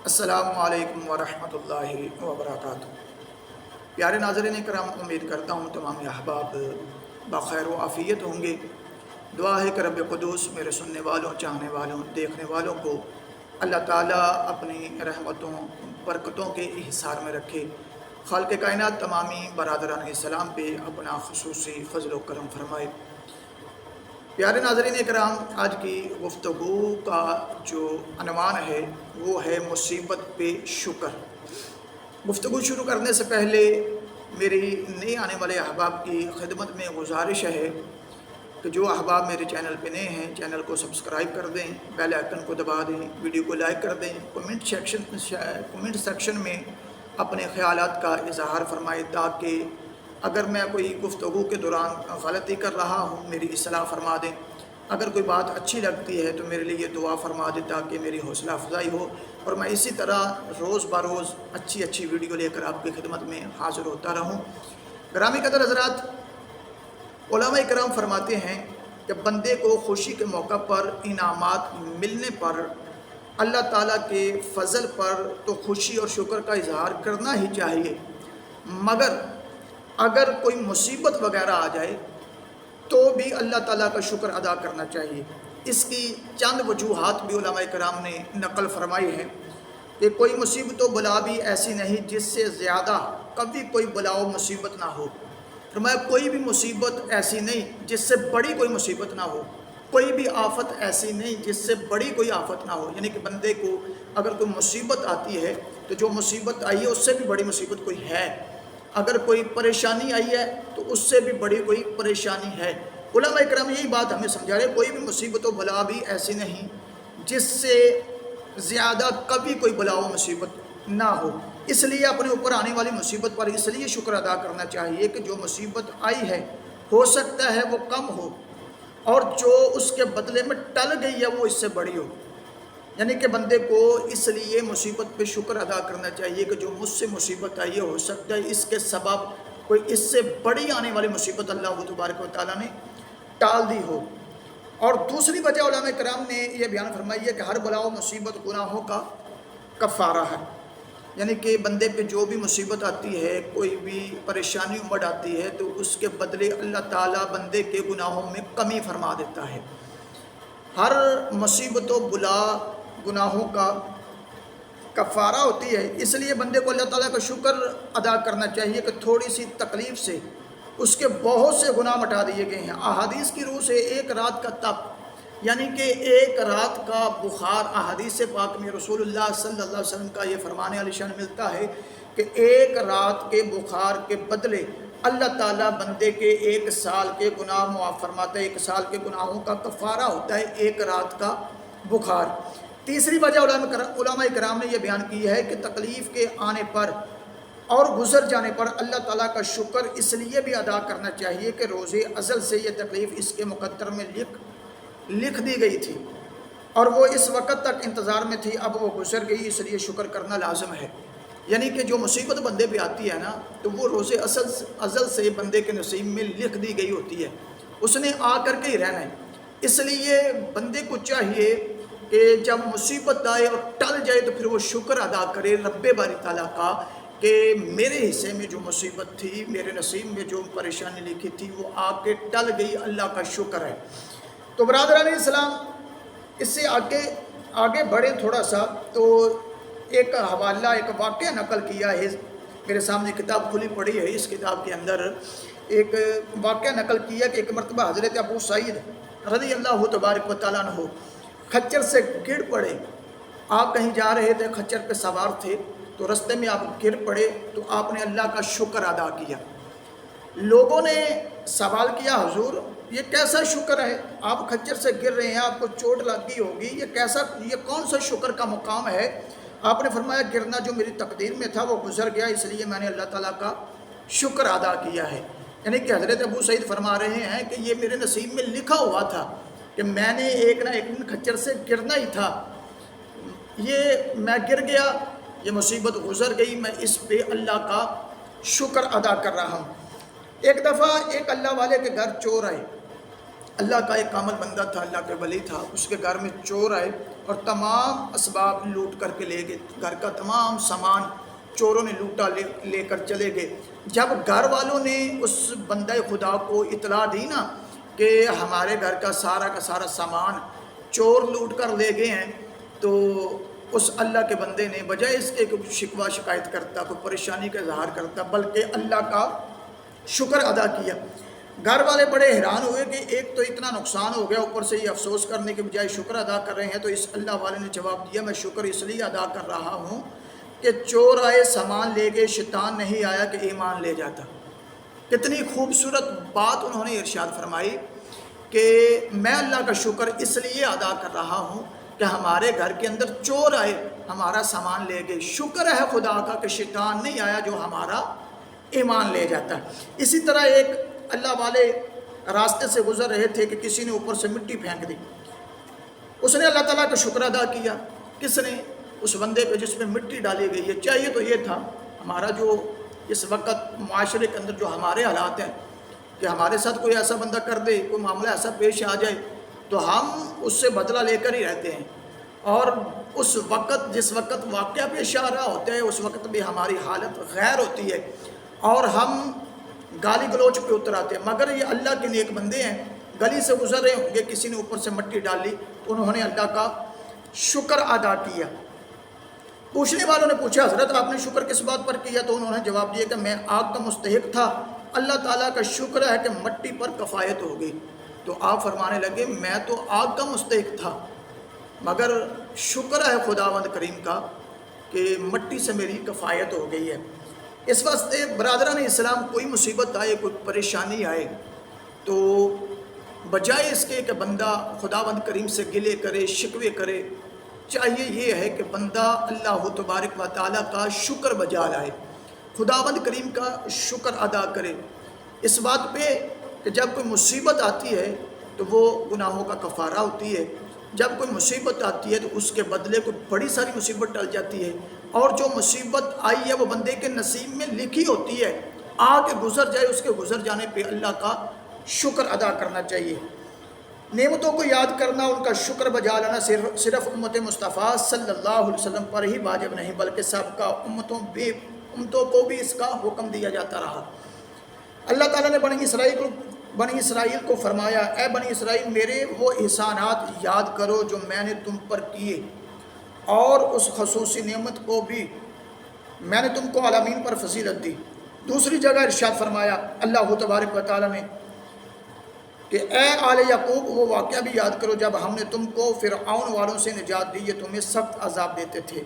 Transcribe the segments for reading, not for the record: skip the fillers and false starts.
السلام علیکم ورحمۃ اللہ وبرکاتہ۔ پیارے ناظرین کرام، امید کرتا ہوں تمام احباب بخیر و عافیت ہوں گے۔ دعا ہے کہ رب قدوس میرے سننے والوں، چاہنے والوں، دیکھنے والوں کو اللہ تعالیٰ اپنی رحمتوں برکتوں کے احصار میں رکھے۔ خالق کائنات تمامی برادران اسلام پہ اپنا خصوصی فضل و کرم فرمائے۔ پیارے ناظرین کرام، آج کی گفتگو کا جو عنوان ہے وہ ہے مصیبت پہ شکر۔ گفتگو شروع کرنے سے پہلے میری نئے آنے والے احباب کی خدمت میں گزارش ہے کہ جو احباب میرے چینل پہ نئے ہیں چینل کو سبسکرائب کر دیں، بیل آئیکن کو دبا دیں، ویڈیو کو لائک کر دیں، کمنٹ سیکشن میں اپنے خیالات کا اظہار فرمائیں تاکہ اگر میں کوئی گفتگو کے دوران غلطی کر رہا ہوں میری اصلاح فرما دیں۔ اگر کوئی بات اچھی لگتی ہے تو میرے لیے دعا فرما دیں تاکہ میری حوصلہ افزائی ہو اور میں اسی طرح روز بروز اچھی ویڈیو لے کر آپ کی خدمت میں حاضر ہوتا رہوں۔ گرامی قدر حضرات، علماء کرام فرماتے ہیں کہ بندے کو خوشی کے موقع پر انعامات ملنے پر اللہ تعالیٰ کے فضل پر تو خوشی اور شکر کا اظہار کرنا ہی چاہیے، مگر اگر کوئی مصیبت وغیرہ آ جائے تو بھی اللہ تعالیٰ کا شکر ادا کرنا چاہیے۔ اس کی چند وجوہات بھی علماء کرام نے نقل فرمائی ہیں کہ کوئی مصیبت و بلا بھی ایسی نہیں جس سے زیادہ کبھی کوئی بلا و مصیبت نہ ہو۔ فرمایا کوئی بھی مصیبت ایسی نہیں جس سے بڑی کوئی مصیبت نہ ہو، کوئی بھی آفت ایسی نہیں جس سے بڑی کوئی آفت نہ ہو۔ یعنی کہ بندے کو اگر کوئی مصیبت آتی ہے تو جو مصیبت آئی ہے اس سے بھی بڑی مصیبت کوئی ہے، اگر کوئی پریشانی آئی ہے تو اس سے بھی بڑی کوئی پریشانی ہے۔ علماء اکرام یہی بات ہمیں سمجھا رہے، کوئی بھی مصیبت و بلا بھی ایسی نہیں جس سے زیادہ کبھی کوئی بلا و مصیبت نہ ہو۔ اس لیے اپنے اوپر آنے والی مصیبت پر اس لیے شکر ادا کرنا چاہیے کہ جو مصیبت آئی ہے ہو سکتا ہے وہ کم ہو اور جو اس کے بدلے میں ٹل گئی ہے وہ اس سے بڑی ہو۔ یعنی کہ بندے کو اس لیے مصیبت پہ شکر ادا کرنا چاہیے کہ جو مجھ سے مصیبت آئی ہے ہو سکتا ہے اس کے سبب کوئی اس سے بڑی آنے والی مصیبت اللہ تبارک و تعالیٰ نے ٹال دی ہو۔ اور دوسری وجہ علماء کرام نے یہ بیان فرمائی ہے کہ ہر بلا و مصیبت گناہوں کا کفارہ ہے۔ یعنی کہ بندے پہ جو بھی مصیبت آتی ہے، کوئی بھی پریشانی امڑ آتی ہے تو اس کے بدلے اللہ تعالیٰ بندے کے گناہوں میں کمی فرما دیتا ہے۔ ہر مصیبت و بلا گناہوں کا کفارہ ہوتی ہے، اس لیے بندے کو اللہ تعالیٰ کا شکر ادا کرنا چاہیے کہ تھوڑی سی تکلیف سے اس کے بہت سے گناہ مٹا دیے گئے ہیں۔ احادیث کی روح سے ایک رات کا تپ یعنی کہ ایک رات کا بخار، احادیث پاک میں رسول اللہ صلی اللہ علیہ وسلم کا یہ فرمان علی شان ملتا ہے کہ ایک رات کے بخار کے بدلے اللہ تعالیٰ بندے کے ایک سال کے گناہ معاف فرماتا ہے۔ ایک سال کے گناہوں کا کفارہ ہوتا ہے ایک رات کا بخار۔ تیسری وجہ علماء کرام نے یہ بیان کی ہے کہ تکلیف کے آنے پر اور گزر جانے پر اللہ تعالیٰ کا شکر اس لیے بھی ادا کرنا چاہیے کہ روز ازل سے یہ تکلیف اس کے مقدر میں لکھ دی گئی تھی اور وہ اس وقت تک انتظار میں تھی، اب وہ گزر گئی، اس لیے شکر کرنا لازم ہے۔ یعنی کہ جو مصیبت بندے پہ آتی ہے نا تو وہ روز ازل سے بندے کے نصیب میں لکھ دی گئی ہوتی ہے، اس نے آ کر کے ہی رہنا ہے۔ اس لیے بندے کو چاہیے کہ جب مصیبت آئے اور ٹل جائے تو پھر وہ شکر ادا کرے رب باری تعالیٰ کا کہ میرے حصے میں جو مصیبت تھی، میرے نصیب میں جو پریشانی لکھی تھی وہ آ کے ٹل گئی، اللہ کا شکر ہے۔ تو برادران اسلام، اس سے آگے بڑھیں تھوڑا سا تو ایک حوالہ، ایک واقعہ نقل کیا ہے، میرے سامنے کتاب کھلی پڑی ہے، اس کتاب کے اندر ایک واقعہ نقل کیا کہ ایک مرتبہ حضرت ابو سعید رضی اللہ تبارک و تعالیٰ عنہ کھچر سے گر پڑے۔ آپ کہیں جا رہے تھے، کھچر پہ سوار تھے تو رستے میں آپ گر پڑے تو آپ نے اللہ کا شکر ادا کیا۔ لوگوں نے سوال کیا، حضور یہ کیسا شکر ہے؟ آپ کھچر سے گر رہے ہیں، آپ کو چوٹ لگ گئی ہوگی، یہ کون سا شکر کا مقام ہے؟ آپ نے فرمایا گرنا جو میری تقدیر میں تھا وہ گزر گیا، اس لیے میں نے اللہ تعالیٰ کا شکر ادا کیا ہے۔ یعنی کہ حضرت ابو سعید فرما رہے ہیں کہ یہ میرے نصیب میں لکھا ہوا تھا کہ میں نے ایک نہ ایک دن کھچر سے گرنا ہی تھا، یہ میں گر گیا، یہ مصیبت گزر گئی، میں اس پہ اللہ کا شکر ادا کر رہا ہوں۔ ایک دفعہ ایک اللہ والے کے گھر چور آئے، اللہ کا ایک کامل بندہ تھا، اللہ کے ولی تھا، اس کے گھر میں چور آئے اور تمام اسباب لوٹ کر کے لے گئے، گھر کا تمام سامان چوروں نے لوٹا، لے کر چلے گئے۔ جب گھر والوں نے اس بندہ خدا کو اطلاع دی نا کہ ہمارے گھر کا سارا سامان چور لوٹ کر لے گئے ہیں، تو اس اللہ کے بندے نے بجائے اس کے کوئی شکوہ شکایت کرتا، کوئی پریشانی کا اظہار کرتا، بلکہ اللہ کا شکر ادا کیا۔ گھر والے بڑے حیران ہوئے کہ ایک تو اتنا نقصان ہو گیا، اوپر سے یہ افسوس کرنے کے بجائے شکر ادا کر رہے ہیں۔ تو اس اللہ والے نے جواب دیا، میں شکر اس لیے ادا کر رہا ہوں کہ چور آئے سامان لے گئے، شیطان نہیں آیا کہ ایمان لے جاتا۔ کتنی خوبصورت بات انہوں نے ارشاد فرمائی کہ میں اللہ کا شکر اس لیے ادا کر رہا ہوں کہ ہمارے گھر کے اندر چور آئے، ہمارا سامان لے گئے، شکر ہے خدا کا کہ شیطان نہیں آیا جو ہمارا ایمان لے جاتا ہے۔ اسی طرح ایک اللہ والے راستے سے گزر رہے تھے کہ کسی نے اوپر سے مٹی پھینک دی، اس نے اللہ تعالیٰ کا شکر ادا کیا۔ کس نے؟ اس بندے پہ جس میں مٹی ڈالی گئی ہے۔ چاہیے تو یہ تھا ہمارا جو اس وقت معاشرے کے اندر جو ہمارے حالات ہیں کہ ہمارے ساتھ کوئی ایسا بندہ کر دے، کوئی معاملہ ایسا پیش آ جائے تو ہم اس سے بدلہ لے کر ہی رہتے ہیں، اور اس وقت جس وقت واقعہ پیش آ رہا ہوتا ہے اس وقت بھی ہماری حالت غیر ہوتی ہے اور ہم گالی گلوچ پہ اتر آتے ہیں۔ مگر یہ اللہ کے نیک بندے ہیں، گلی سے گزر رہے ہوں گے، کسی نے اوپر سے مٹی ڈالی تو انہوں نے اللہ کا شکر ادا کیا۔ پوچھنے والوں نے پوچھا، حضرت آپ نے شکر کس بات پر کیا؟ تو انہوں نے جواب دیا کہ میں آگ کا مستحق تھا، اللہ تعالیٰ کا شکر ہے کہ مٹی پر کفایت ہو گئی۔ تو آپ فرمانے لگے میں تو آگ کا مستحق تھا، مگر شکر ہے خداوند کریم کا کہ مٹی سے میری کفایت ہو گئی ہے۔ اس واسطے برادران اسلام کوئی مصیبت آئے، کوئی پریشانی آئے تو بجائے اس کے کہ بندہ خداوند کریم سے گلے کرے، شکوے کرے، چاہیے یہ ہے کہ بندہ اللہ تبارک و تعالیٰ کا شکر بجا لائے، خداوند کریم کا شکر ادا کرے اس بات پہ کہ جب کوئی مصیبت آتی ہے تو وہ گناہوں کا کفارہ ہوتی ہے۔ جب کوئی مصیبت آتی ہے تو اس کے بدلے کو بڑی ساری مصیبت ٹل جاتی ہے، اور جو مصیبت آئی ہے وہ بندے کے نصیب میں لکھی ہوتی ہے، آ کے گزر جائے، اس کے گزر جانے پہ اللہ کا شکر ادا کرنا چاہیے۔ نعمتوں کو یاد کرنا، ان کا شکر بجا لانا صرف امت مصطفیٰ صلی اللہ علیہ وسلم پر ہی واجب نہیں بلکہ سب کا امتوں کو بھی اس کا حکم دیا جاتا رہا۔ اللہ تعالیٰ نے بنی اسرائیل کو فرمایا، اے بنی اسرائیل میرے وہ احسانات یاد کرو جو میں نے تم پر کیے، اور اس خصوصی نعمت کو بھی میں نے تم کو عالمین پر فضیلت دی۔ دوسری جگہ ارشاد فرمایا اللہ تبارک و تعالیٰ نے کہ اے آل یعقوب وہ واقعہ بھی یاد کرو جب ہم نے تم کو فرعون والوں سے نجات دی، یہ تمہیں سخت عذاب دیتے تھے۔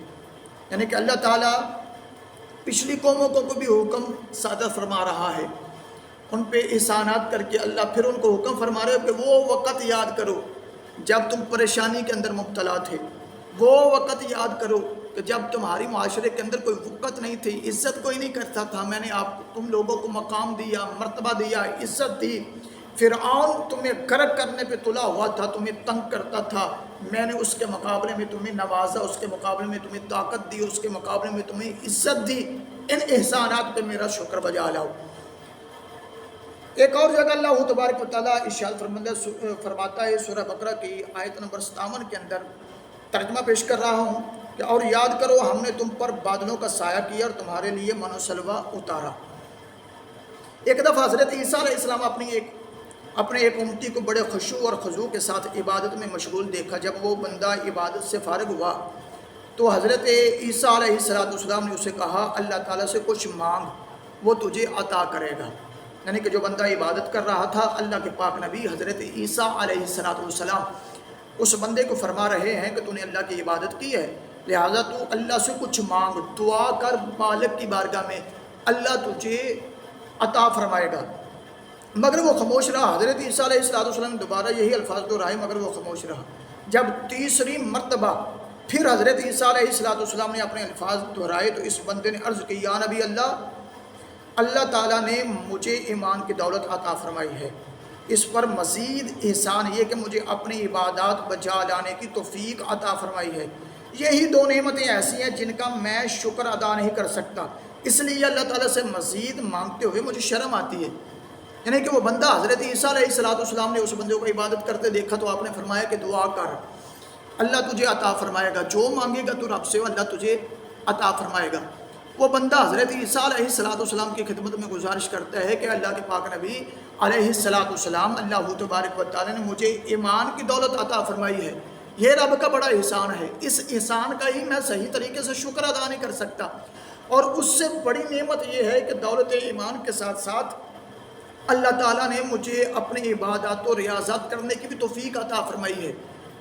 یعنی کہ اللہ تعالیٰ پچھلی قوموں کو بھی حکم صادر فرما رہا ہے، ان پہ احسانات کر کے اللہ پھر ان کو حکم فرما رہے کہ وہ وقت یاد کرو جب تم پریشانی کے اندر مبتلا تھے، وہ وقت یاد کرو کہ جب تمہاری معاشرے کے اندر کوئی وقت نہیں تھی، عزت کوئی نہیں کرتا تھا، میں نے تم لوگوں کو مقام دیا، مرتبہ دیا، عزت دی۔ فرعون تمہیں غرق کرنے پہ تلا ہوا تھا، تمہیں تنگ کرتا تھا، میں نے اس کے مقابلے میں تمہیں نوازا، اس کے مقابلے میں تمہیں طاقت دی، اس کے مقابلے میں تمہیں عزت دی۔ ان احسانات پہ میرا شکر بجا لاؤ۔ ایک اور جگہ اللہ تبارک و تعالیٰ ارشاد فرماتا ہے سورہ بقرہ کی آیت نمبر 57 کے اندر، ترجمہ پیش کر رہا ہوں کہ اور یاد کرو ہم نے تم پر بادلوں کا سایہ کیا اور تمہارے لیے من و سلوہ اتارا۔ ایک دفعہ حضرت عیسیٰ علیہ السلام اپنے ایک امتی کو بڑے خشوع اور خضوع کے ساتھ عبادت میں مشغول دیکھا۔ جب وہ بندہ عبادت سے فارغ ہوا تو حضرت عیسیٰ علیہ السلام نے اسے کہا اللہ تعالیٰ سے کچھ مانگ، وہ تجھے عطا کرے گا۔ یعنی کہ جو بندہ عبادت کر رہا تھا، اللہ کے پاک نبی حضرت عیسیٰ علیہ السلام اس بندے کو فرما رہے ہیں کہ تو نے اللہ کی عبادت کی ہے، لہٰذا تو اللہ سے کچھ مانگ، دعا کر مالک کی بارگاہ میں، اللہ تجھے عطا فرمائے گا۔ مگر وہ خاموش رہا۔ حضرت عیسیٰ علیہ السلام نے دوبارہ یہی الفاظ دہرائے مگر وہ خاموش رہا۔ جب تیسری مرتبہ پھر حضرت عیسیٰ علیہ السلام نے اپنے الفاظ دہرائے تو اس بندے نے عرض کی یا نبی اللہ تعالیٰ نے مجھے ایمان کی دولت عطا فرمائی ہے، اس پر مزید احسان یہ کہ مجھے اپنی عبادات بجا لانے کی توفیق عطا فرمائی ہے۔ یہی دو نعمتیں ایسی ہیں جن کا میں شکر ادا نہیں کر سکتا، اس لیے اللہ تعالیٰ سے مزید مانگتے ہوئے مجھے شرم آتی ہے۔ یعنی کہ وہ بندہ حضرت عیسیٰ علیہ السلام نے اس بندے کو عبادت کرتے دیکھا تو آپ نے فرمایا کہ دعا کر، اللہ تجھے عطا فرمائے گا، جو مانگے گا تو رب سے اللہ تجھے عطا فرمائے گا۔ وہ بندہ حضرت عیسیٰ علیہ السلام کی خدمت میں گزارش کرتا ہے کہ اللہ کے پاک نبی علیہ السلام، اللہ تبارک و تعالیٰ نے مجھے ایمان کی دولت عطا فرمائی ہے، یہ رب کا بڑا احسان ہے، اس احسان کا ہی میں صحیح طریقے سے شکر ادا نہیں کر سکتا، اور اس سے بڑی نعمت یہ ہے کہ دولت ایمان کے ساتھ ساتھ اللہ تعالیٰ نے مجھے اپنی عبادات و ریاضات کرنے کی بھی توفیق عطا فرمائی ہے۔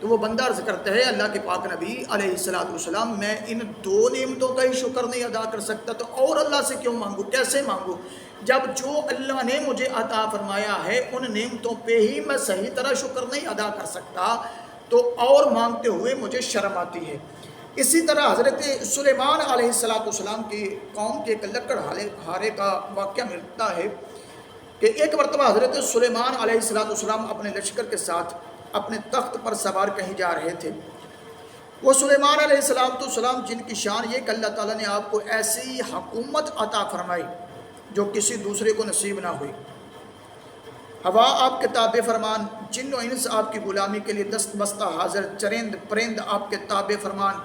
تو وہ بندہ عرض کرتا ہے اللہ کے پاک نبی علیہ السلام، میں ان دو نعمتوں کا ہی شکر نہیں ادا کر سکتا تو اور اللہ سے کیوں مانگوں، کیسے مانگوں، جب جو اللہ نے مجھے عطا فرمایا ہے ان نعمتوں پہ ہی میں صحیح طرح شکر نہیں ادا کر سکتا تو اور مانگتے ہوئے مجھے شرم آتی ہے۔ اسی طرح حضرت سلیمان علیہ السلام کی قوم کے ایک لکڑ ہارے کا واقعہ ملتا ہے کہ ایک مرتبہ حضرت سلیمان علیہ السلام اپنے لشکر کے ساتھ اپنے تخت پر سوار کہیں جا رہے تھے۔ وہ سلیمان علیہ السلام جن کی شان یہ کہ اللہ تعالیٰ نے آپ کو ایسی حکومت عطا فرمائی جو کسی دوسرے کو نصیب نہ ہوئی، ہوا آپ کے تابع فرمان، جن و انس آپ کی غلامی کے لیے دست بستہ حاضر، چرند پرند آپ کے تابع فرمان،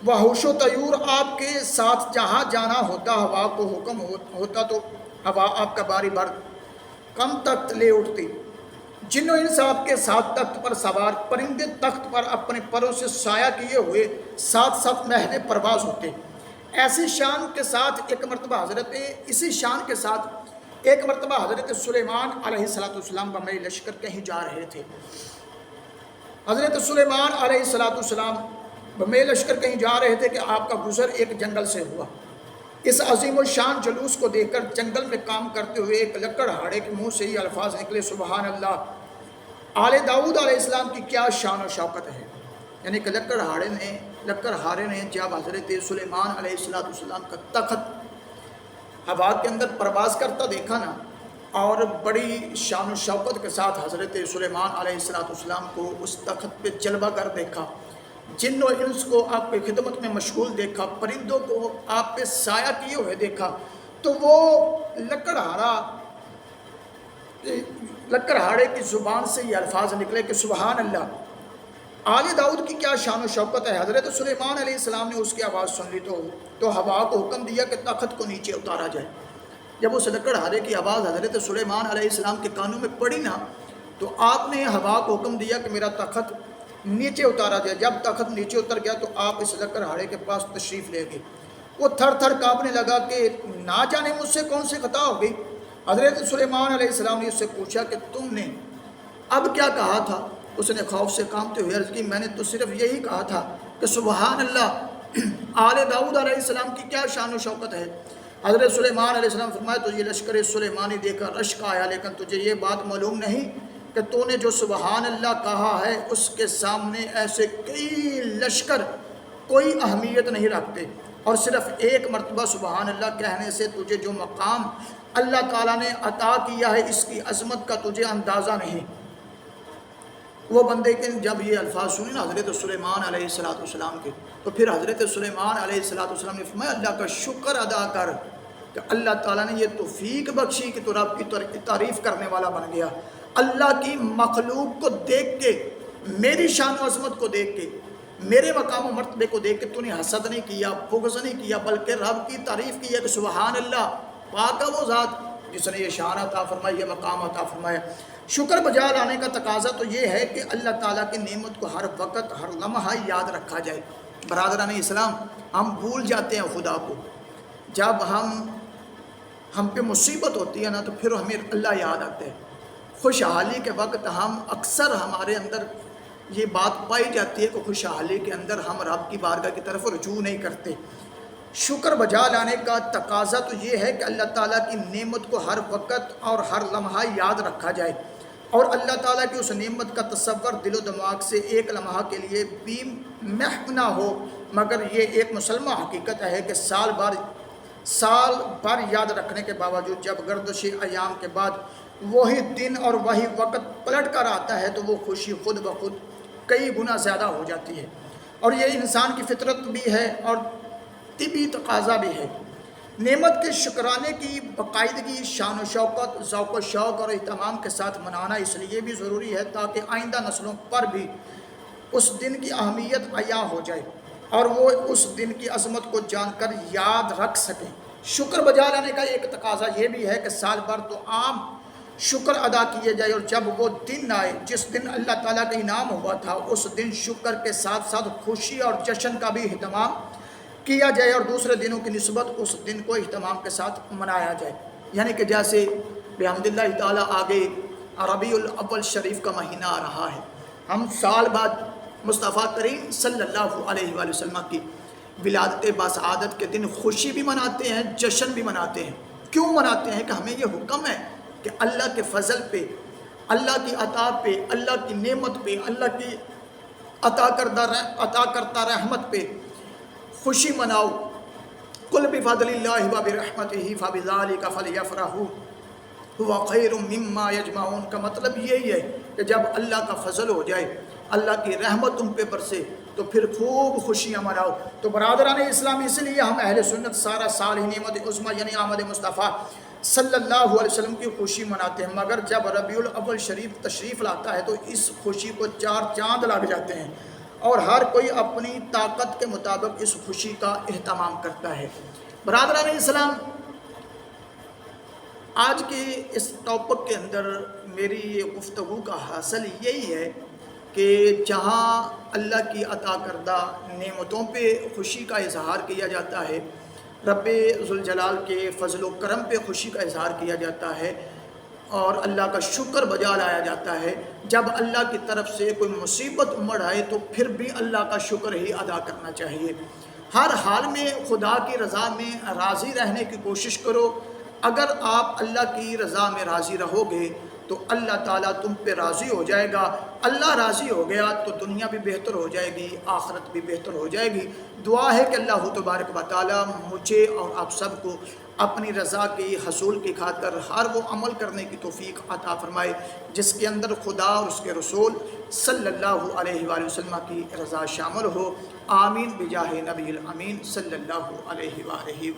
وحوش و طیور آپ کے ساتھ جہاں جانا ہوتا ہوا کو حکم ہوتا تو ہوا آپ کا باری بھر کم تخت لے اٹھتی، جن و انس آپ کے ساتھ تخت پر سوار، پرندے تخت پر اپنے پروں سے سایہ کیے ہوئے ساتھ ساتھ محو پرواز ہوتے۔ ایسی شان کے ساتھ ایک مرتبہ حضرت سلیمان علیہ السلام بمئی لشکر کہیں جا رہے تھے۔ حضرت سلیمان علیہ السلام بمئی لشکر کہیں جا رہے تھے کہ آپ کا گزر ایک جنگل سے ہوا۔ اس عظیم الشان جلوس کو دیکھ کر جنگل میں کام کرتے ہوئے ایک لکڑ ہاڑے کے منہ سے یہ الفاظ نکلے، سبحان اللہ، آل داؤد علیہ السلام کی کیا شان و شوکت ہے۔ یعنی کہ لکڑ ہارے نے جب حضرت سلیمان علیہ السلام کا تخت ہوا کے اندر پرواز کرتا دیکھا نا، اور بڑی شان و شوکت کے ساتھ حضرت سلیمان علیہ السلام کو اس تخت پہ جلوہ گر دیکھا، جن و انس کو آپ کی خدمت میں مشغول دیکھا، پرندوں کو آپ پہ سایہ کیے ہوئے دیکھا، تو وہ لکڑ ہاڑے کی زبان سے یہ الفاظ نکلے کہ سبحان اللہ، آل داؤد کی کیا شان و شوکت ہے۔ حضرت سلیمان علیہ السلام نے اس کی آواز سن لی تو ہوا کو حکم دیا کہ تخت کو نیچے اتارا جائے۔ جب اس لکڑ ہارے کی آواز حضرت سلیمان علیہ السلام کے کانوں میں پڑی نا تو آپ نے ہوا کو حکم دیا کہ میرا تخت نیچے اتارا جائے۔ جب تخت نیچے اتر گیا تو آپ اس لکڑ ہاڑے کے پاس تشریف لے گئے۔ وہ تھر تھر کانپنے لگا کہ نہ جانے مجھ سے کون سی خطا ہو گئی۔ حضرت سلیمان علیہ السلام نے اس سے پوچھا کہ تم نے اب کیا کہا تھا؟ اس نے خوف سے کانپتے ہوئے عرض کی، میں نے تو صرف یہی کہا تھا کہ سبحان اللہ، آل داؤد علیہ السلام کی کیا شان و شوکت ہے۔ حضرت سلیمان علیہ السلام فرمایا تو یہ لشکر سلیمانی دیکھ کر رشک آیا، لیکن تجھے یہ بات معلوم نہیں کہ تو نے جو سبحان اللہ کہا ہے اس کے سامنے ایسے کئی لشکر کوئی اہمیت نہیں رکھتے، اور صرف ایک مرتبہ سبحان اللہ کہنے سے تجھے جو مقام اللہ تعالیٰ نے عطا کیا ہے اس کی عظمت کا تجھے اندازہ نہیں۔ وہ بندے کے جب یہ الفاظ سنی نا حضرت سلیمان علیہ السلام کے، تو پھر حضرت سلیمان علیہ السلام نے فرمایا اللہ کا شکر ادا کر کہ اللہ تعالیٰ نے یہ توفیق بخشی کہ تو رب کی تعریف کرنے والا بن گیا۔ اللہ کی مخلوق کو دیکھ کے، میری شان و عظمت کو دیکھ کے، میرے مقام و مرتبے کو دیکھ کے تو نے حسد نہیں کیا، بغض نہیں کیا، بلکہ رب کی تعریف کی ہے کہ سبحان اللہ، پاک ہے وہ ذات جس نے یہ شان عطا فرمائی، یہ مقام عطا فرمایا۔ شکر بجا لانے کا تقاضا تو یہ ہے کہ اللہ تعالیٰ کی نعمت کو ہر وقت ہر لمحہ یاد رکھا جائے۔ برادران اسلام، ہم بھول جاتے ہیں خدا کو، جب ہم پہ مصیبت ہوتی ہے نا تو پھر ہمیں اللہ یاد آتا ہے۔ خوشحالی کے وقت ہم اکثر ہمارے اندر یہ بات پائی جاتی ہے کہ خوشحالی کے اندر ہم رب کی بارگاہ کی طرف رجوع نہیں کرتے۔ شکر بجا لانے کا تقاضا تو یہ ہے کہ اللہ تعالیٰ کی نعمت کو ہر وقت اور ہر لمحہ یاد رکھا جائے، اور اللہ تعالیٰ کی اس نعمت کا تصور دل و دماغ سے ایک لمحہ کے لیے بھی محو نہ ہو، مگر یہ ایک مسلمہ حقیقت ہے کہ سال بھر یاد رکھنے کے باوجود جب گردش ایام کے بعد وہی دن اور وہی وقت پلٹ کر آتا ہے تو وہ خوشی خود بخود کئی گنا زیادہ ہو جاتی ہے، اور یہ انسان کی فطرت بھی ہے اور طبی تقاضا بھی ہے۔ نعمت کے شکرانے کی باقاعدگی، شان و شوکت، ذوق و شوق اور اہتمام کے ساتھ منانا اس لیے بھی ضروری ہے تاکہ آئندہ نسلوں پر بھی اس دن کی اہمیت عیاں ہو جائے اور وہ اس دن کی عظمت کو جان کر یاد رکھ سکیں۔ شکر بجا لانے کا ایک تقاضا یہ بھی ہے کہ سال بھر تو عام شکر ادا کیے جائے، اور جب وہ دن آئے جس دن اللہ تعالیٰ کا انعام ہوا تھا اس دن شکر کے ساتھ ساتھ خوشی اور جشن کا بھی اہتمام کیا جائے، اور دوسرے دنوں کی نسبت اس دن کو اہتمام کے ساتھ منایا جائے۔ یعنی کہ جیسے بحمد اللہ تعالیٰ آگے ربیع الاول شریف کا مہینہ آ رہا ہے، ہم سال بعد مصطفیٰ کریم صلی اللہ علیہ وآلہ وسلم کی ولادت باسعادت کے دن خوشی بھی مناتے ہیں، جشن بھی مناتے ہیں۔ کیوں مناتے ہیں؟ کہ ہمیں یہ حکم ہے کہ اللہ کے فضل پہ، اللہ کی عطا پہ، اللہ کی نعمت پہ، اللہ کی عطا کرتا رحمت پہ خوشی مناؤ۔ قل بفضل اللہ وبرحمتہ فبذلک فلیفرحوا هو خیر مما یجمعون کا مطلب یہی ہے کہ جب اللہ کا فضل ہو جائے، اللہ کی رحمت تم پہ برسے تو پھر خوب خوشیاں مناؤ۔ تو برادران اسلام، اس لیے ہم اہل سنت سارا سال ہی نعمت عظمیٰ یعنی آمد مصطفیٰ صلی اللہ علیہ وسلم کی خوشی مناتے ہیں، مگر جب ربیع الاول شریف تشریف لاتا ہے تو اس خوشی کو 4 چاند لگ جاتے ہیں اور ہر کوئی اپنی طاقت کے مطابق اس خوشی کا اہتمام کرتا ہے۔ برادران اسلام، آج کے اس ٹاپک کے اندر میری یہ گفتگو کا حاصل یہی ہے کہ جہاں اللہ کی عطا کردہ نعمتوں پہ خوشی کا اظہار کیا جاتا ہے، رب ذوالجلال کے فضل و کرم پہ خوشی کا اظہار کیا جاتا ہے اور اللہ کا شکر بجا لایا جاتا ہے، جب اللہ کی طرف سے کوئی مصیبت امڑ آئے تو پھر بھی اللہ کا شکر ہی ادا کرنا چاہیے۔ ہر حال میں خدا کی رضا میں راضی رہنے کی کوشش کرو۔ اگر آپ اللہ کی رضا میں راضی رہو گے تو اللہ تعالیٰ تم پہ راضی ہو جائے گا۔ اللہ راضی ہو گیا تو دنیا بھی بہتر ہو جائے گی، آخرت بھی بہتر ہو جائے گی۔ دعا ہے کہ اللہ تبارک و تعالیٰ مجھے اور آپ سب کو اپنی رضا کی حصول کی خاطر ہر وہ عمل کرنے کی توفیق عطا فرمائے جس کے اندر خدا اور اس کے رسول صلی اللہ علیہ وآلہ وسلم کی رضا شامل ہو۔ آمین بجاہ نبی الامین صلی اللہ علیہ وآلہ وسلم۔